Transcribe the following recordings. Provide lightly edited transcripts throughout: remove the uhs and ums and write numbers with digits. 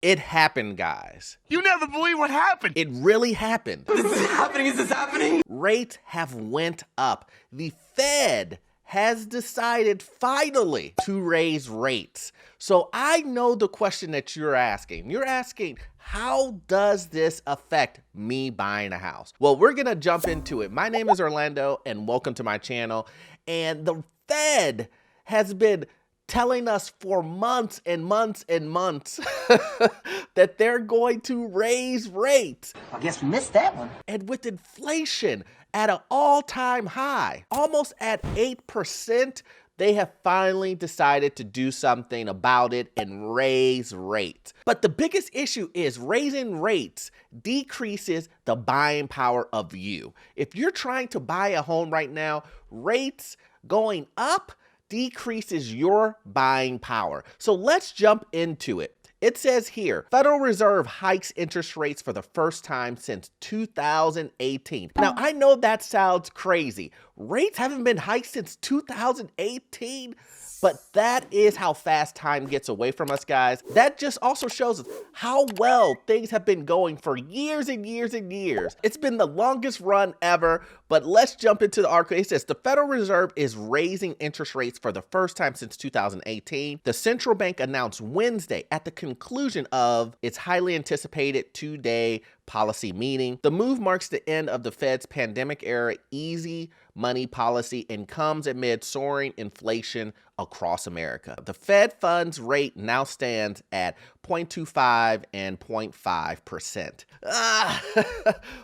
It happened, guys. You never believe what happened. It really happened. This is happening. Is this happening? Rates have went up. The Fed has decided finally to raise rates. So I know the question that you're asking. You're asking, how does this affect me buying a house? Well, we're gonna jump into it. My name is Orlando and welcome to my channel. And the Fed has been telling us for months and months and months that they're going to raise rates. I guess we missed that one. And with inflation at an all-time high, almost at 8%, they have finally decided to do something about it and raise rates. But the biggest issue is raising rates decreases the buying power of you. If you're trying to buy a home right now, rates going up decreases your buying power. So let's jump into it. It says here, Federal Reserve hikes interest rates for the first time since 2018. Now, I know that sounds crazy. Rates haven't been hiked since 2018, but that is how fast time gets away from us, guys. That just also shows us how well things have been going for years and years and years. It's been the longest run ever, but let's jump into the article. It says the Federal Reserve is raising interest rates for the first time since 2018. The central bank announced Wednesday at the conclusion of its highly anticipated two-day policy meeting. The move marks the end of the Fed's pandemic-era easy money policy and comes amid soaring inflation across America. The Fed funds rate now stands at 0.25 and 0.5%.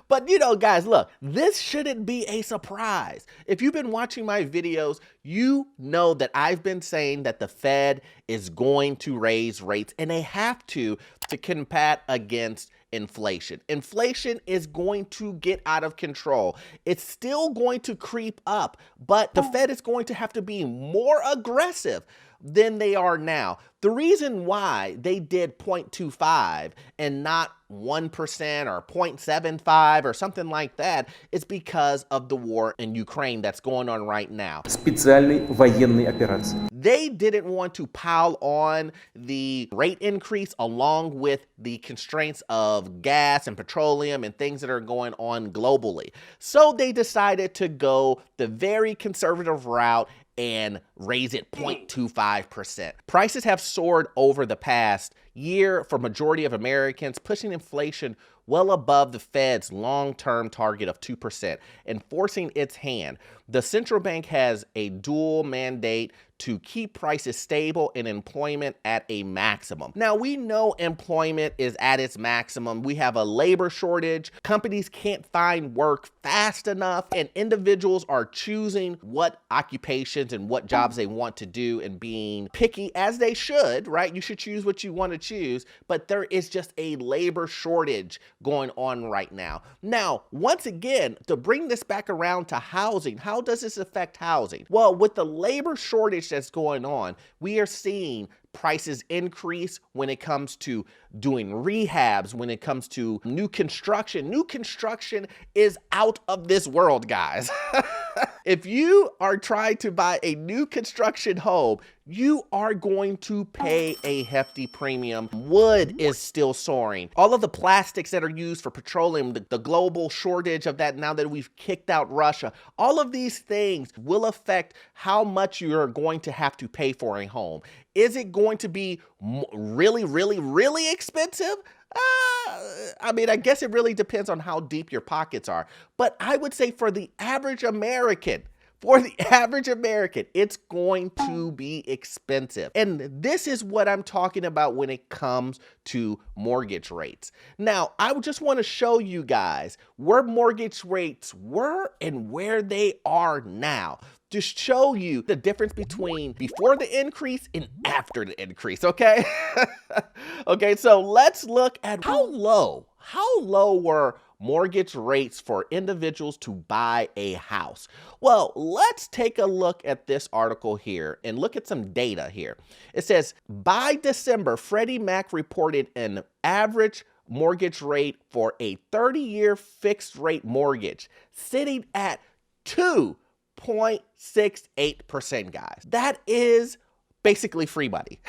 But you know, guys, look, this shouldn't be a surprise. If you've been watching my videos, you know that I've been saying that the Fed is going to raise rates, and they have to combat against inflation. Inflation is going to get out of control. It's still going to creep up, but the Fed is going to have to be more aggressive than they are now. The reason why they did 0.25 and not 1% or 0.75 or something like that is because of the war in Ukraine that's going on right now. Специальной военной операции. They didn't want to pile on the rate increase along with the constraints of gas and petroleum and things that are going on globally. So they decided to go the very conservative route and raise it 0.25%. Prices have soared over the past year for majority of Americans, pushing inflation well above the Fed's long-term target of 2% and forcing its hand. The central bank has a dual mandate to keep prices stable and employment at a maximum. Now, we know employment is at its maximum. We have a labor shortage. Companies can't find work fast enough, and individuals are choosing what occupations and what jobs they want to do and being picky, as they should, right? You should choose what you want to choose, but there is just a labor shortage going on right now. Now, once again, to bring this back around to housing, how does this affect housing? Well, with the labor shortage that's going on, we are seeing prices increase when it comes to doing rehabs, when it comes to new construction. New construction is out of this world, guys. If you are trying to buy a new construction home, you are going to pay a hefty premium. Wood is still soaring. All of the plastics that are used for petroleum, the global shortage of that now that we've kicked out Russia, all of these things will affect how much you're going to have to pay for a home. Is it going to be really, really, really expensive? I mean, I guess it really depends on how deep your pockets are. But I would say for the average American, it's going to be expensive. And this is what I'm talking about when it comes to mortgage rates. Now, I just want to show you guys where mortgage rates were and where they are now, to show you the difference between before the increase and after the increase, okay? Okay, so let's look at how low were mortgage rates for individuals to buy a house. Well, let's take a look at this article here and look at some data here. It says, by December, Freddie Mac reported an average mortgage rate for a 30-year fixed rate mortgage sitting at 2.68%, guys. That is basically free money.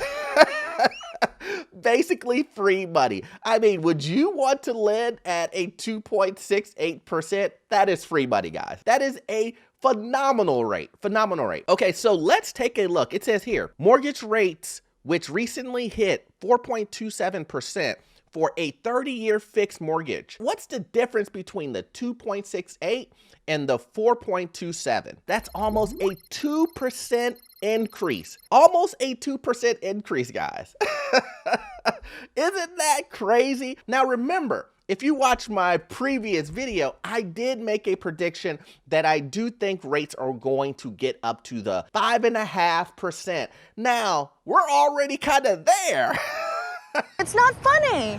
Basically free money. I mean, would you want to lend at a 2.68%? That is free money, guys. That is a phenomenal rate. Phenomenal rate. Okay, so let's take a look. It says here, mortgage rates, which recently hit 4.27% for a 30-year fixed mortgage. What's the difference between the 2.68 and the 4.27? That's almost a 2% increase. Almost a 2% increase, guys. Isn't that crazy? Now remember, if you watch my previous video, I did make a prediction that I do think rates are going to get up to the 5.5%. Now, we're already kind of there. It's not funny.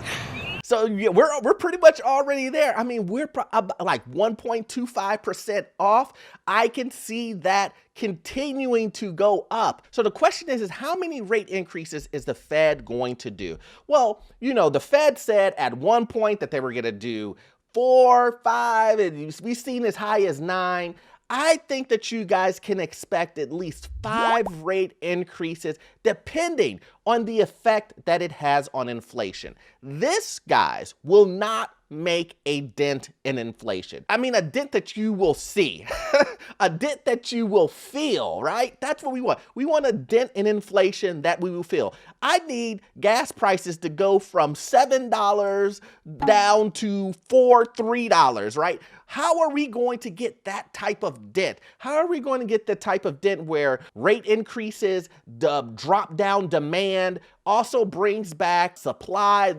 So yeah, we're pretty much already there. I mean, we're like 1.25% off. I can see that continuing to go up. So the question is how many rate increases is the Fed going to do? Well, you know, the Fed said at one point that they were going to do 4, 5, and we've seen as high as 9. I think that you guys can expect at least 5 rate increases depending on the effect that it has on inflation. This, guys, will not make a dent in inflation. I mean, a dent that you will see, a dent that you will feel, right? That's what we want. We want a dent in inflation that we will feel. I need gas prices to go from $7 down to $3, right? How are we going to get that type of dent? How are we going to get the type of dent where rate increases, drop down demand, also brings back supply,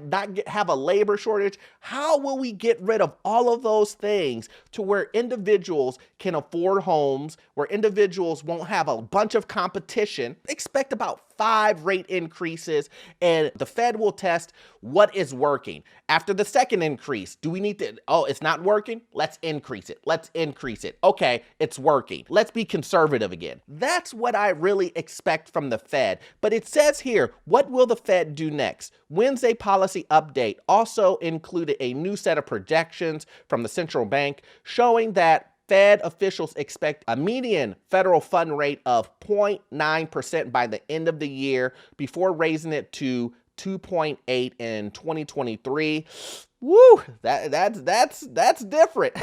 have a labor shortage? How will we get rid of all of those things to where individuals can afford homes, where individuals won't have a bunch of competition? Expect about 5 rate increases, and the Fed will test what is working. After the second increase, do we need to, oh, it's not working? Let's increase it. Let's increase it. Okay, it's working. Let's be conservative again. That's what I really expect from the Fed. But it says here, what will the Fed do next? Wednesday policy update also included a new set of projections from the central bank showing that Fed officials expect a median federal fund rate of 0.9% by the end of the year before raising it to 2.8 in 2023. Woo, that's different.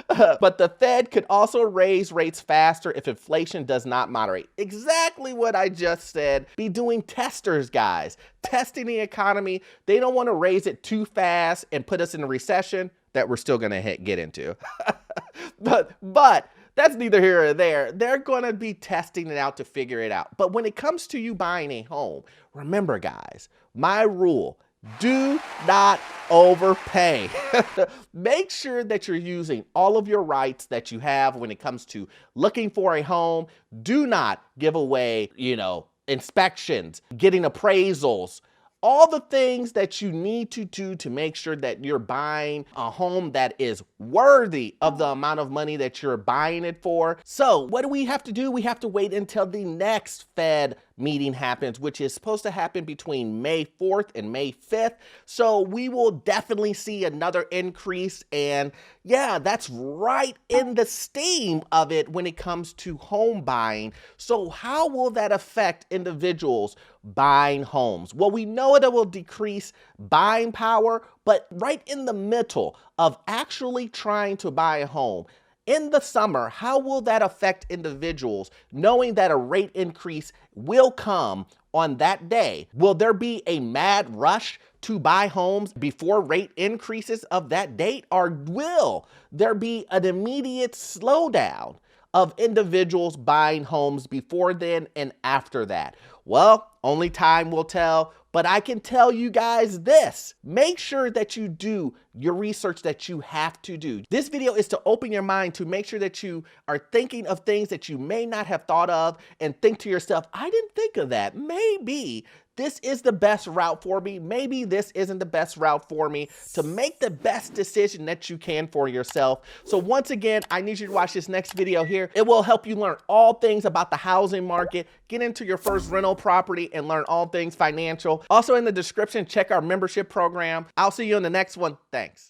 But the Fed could also raise rates faster if inflation does not moderate. Exactly what I just said. Be doing testers, guys. Testing the economy. They don't want to raise it too fast and put us in a recession that we're still going to get into. But that's neither here or there. They're going to be testing it out to figure it out. But when it comes to you buying a home, remember, guys, my rule, do not overpay. Make sure that you're using all of your rights that you have when it comes to looking for a home. Do not give away, inspections, getting appraisals, all the things that you need to do to make sure that you're buying a home that is worthy of the amount of money that you're buying it for. So what do we have to do? We have to wait until the next Fed meeting happens, which is supposed to happen between May 4th and May 5th. So we will definitely see another increase. And yeah, that's right in the steam of it when it comes to home buying. So how will that affect individuals buying homes? Well, we know it will decrease buying power, but right in the middle of actually trying to buy a home, in the summer, how will that affect individuals knowing that a rate increase will come on that day? Will there be a mad rush to buy homes before rate increases of that date? Or will there be an immediate slowdown of individuals buying homes before then and after that? Well, only time will tell. But I can tell you guys this, make sure that you do your research that you have to do. This video is to open your mind to make sure that you are thinking of things that you may not have thought of and think to yourself, I didn't think of that. Maybe this is the best route for me. Maybe this isn't the best route for me, to make the best decision that you can for yourself. So once again, I need you to watch this next video here. It will help you learn all things about the housing market, get into your first rental property, and learn all things financial. Also in the description, check our membership program. I'll see you in the next one. Thanks.